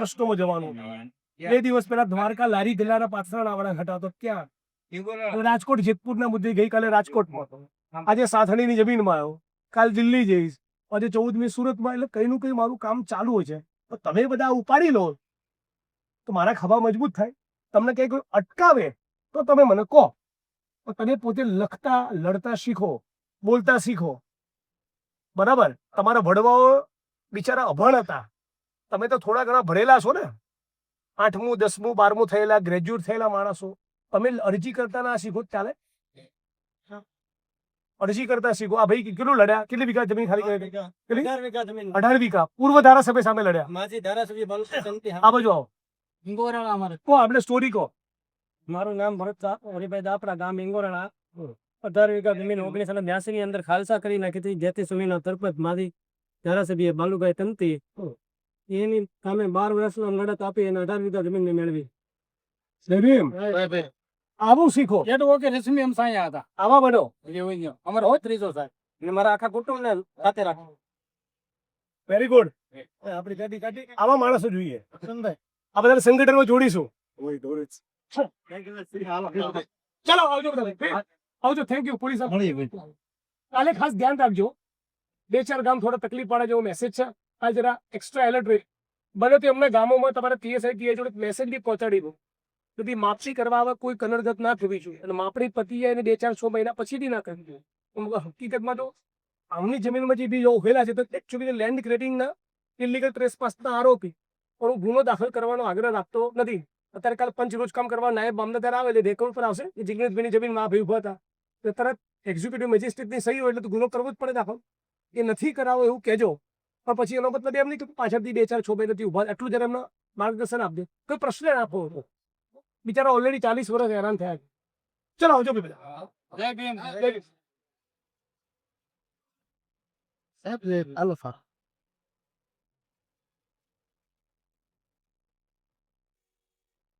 પ્રશ્નોમાં જવાનું 2 દિવસ પહેલા દ્વારકા લારી ગલ્લાના પાથરાના વાળા ઘટા તો ક્યાં રાજકોટ જેતપુરના મુદ્દે ગઈકાલે રાજકોટમાં હતો, આજે સાથણીની જમીનમાં આવ્યો, કાલ દિલ્હી જઈશ, આજે 14મી સુરતમાં. એટલે કઈ નું કઈ મારું કામ ચાલુ હોય છે. તો તમે બધા ઉપાડી લો તો મારા ખભા મજબૂત થાય. તમને કઈ કોઈ અટકાવે તો તમે મને કહો. તમે પોતે લખતા લડતા શીખો, બોલતા શીખો. બરાબર? તમારા વડવાઓ બિચારા અભણ હતા, તમે તો થોડા ઘણા ભણેલા છો ને, 8મું 10મું 12મું થયેલા, ગ્રેજ્યુએટ થયેલા માણસો. તમે અરજી કરતા ના શીખો ચાલે? અરજી કરતા શીખો. આ ભાઈ કેટલું લડ્યા? કેટલી વીઘા જમીન ખાલી કરી? 18 વીઘા જમીન. 18 વીઘા. પૂર્વ ધારાસભ્ય સામે લડ્યા. માજી ધારાસભ્ય બાલુકા સંતિ. આ બાજુ આવો, ઇંગોરાળા અમારે. કહો આપણે સ્ટોરી કહો. મારું નામ ભરત હરિભાઈ દાપરા, ગામ ઇંગોરાળા. 18 વીઘા જમીન 1982 ની અંદર ખાલસા કરી નાખી હતી. જેથી સુમીના તરફત માજી ધારાસભ્ય બાલુભાઈ તંતી એની સામે 12 વર્ષનો લડત આપી અને 18 વીઘા જમીન મેળવી. આવું શીખો. એ તો ઓકે રશ્મિ એમ સાયા હતા. આવા બનો. અમારો હોય ત્રીજો સાહેબ અને મારા આખા કુટુંબ ને સાથે રાખો. Very good. આપણી ગાડી કાઢી આવા માણસો જોઈએ. સંદાય. આ બધા સંગઠનમાં જોડીશું. ચાલો આવજો બધા. આવજો. Thank you police. કાલે ખાસ ધ્યાન રાખજો. 2-4 ગામ થોડા તકલીફ પડે જેવો મેસેજ છે. આ જરા એક્સ્ટ્રા એલર્ટ રહે. બને તો એમના ગામોમાં તમારે પીએસઆઈ પીઆઈ જોડે મેસેજ બી પહોંચાડી દો. તેથી માપણી કરવા આવે કોઈ કનડગત ના થવી જોઈએ. અને માપણી પતી જાય અને 2-4-6 મહિના પછીથી ના કરવી જોઈએ. હકીકતમાં તો આમની જમીનમાં જે બી ઉભેલા છે તો એકચ્યુઅલી લેન્ડ ક્રેડિંગના ઇલીગલ ટ્રેસપાસના આરોપી પણ હું ગુનો દાખલ કરવાનો આગ્રહ રાખતો નથી. અત્યારે કાલ પંચ રોજ કામ કરવા નાયબ મામલતદાર આવે એટલે રેકોર્ડ પર આવશે કે જિગ્નેશભાઈની જમીનમાં આ ભાઈ ઉભા હતા તો તરત એક્ઝિક્યુટિવ મેજિસ્ટ્રેટની સહી હોય એટલે તો ગુનો કરવો જ પડે દાખલ. એ નથી કરાવો એવું કહેજો. પણ પછી એનો મતલબ એમ નહીં કે પાછળથી 2-4-6 મહિનાથી ઉભા. એટલું જરા એમને માર્ગદર્શન આપજો. કોઈ પ્રશ્ન ના આપો. બિચારા ઓલરેડી 40 વર્ષ હેરાન થયા છે. ચલો આવજો બધા. જય ભીમ. જય ભીમ. સાહેબ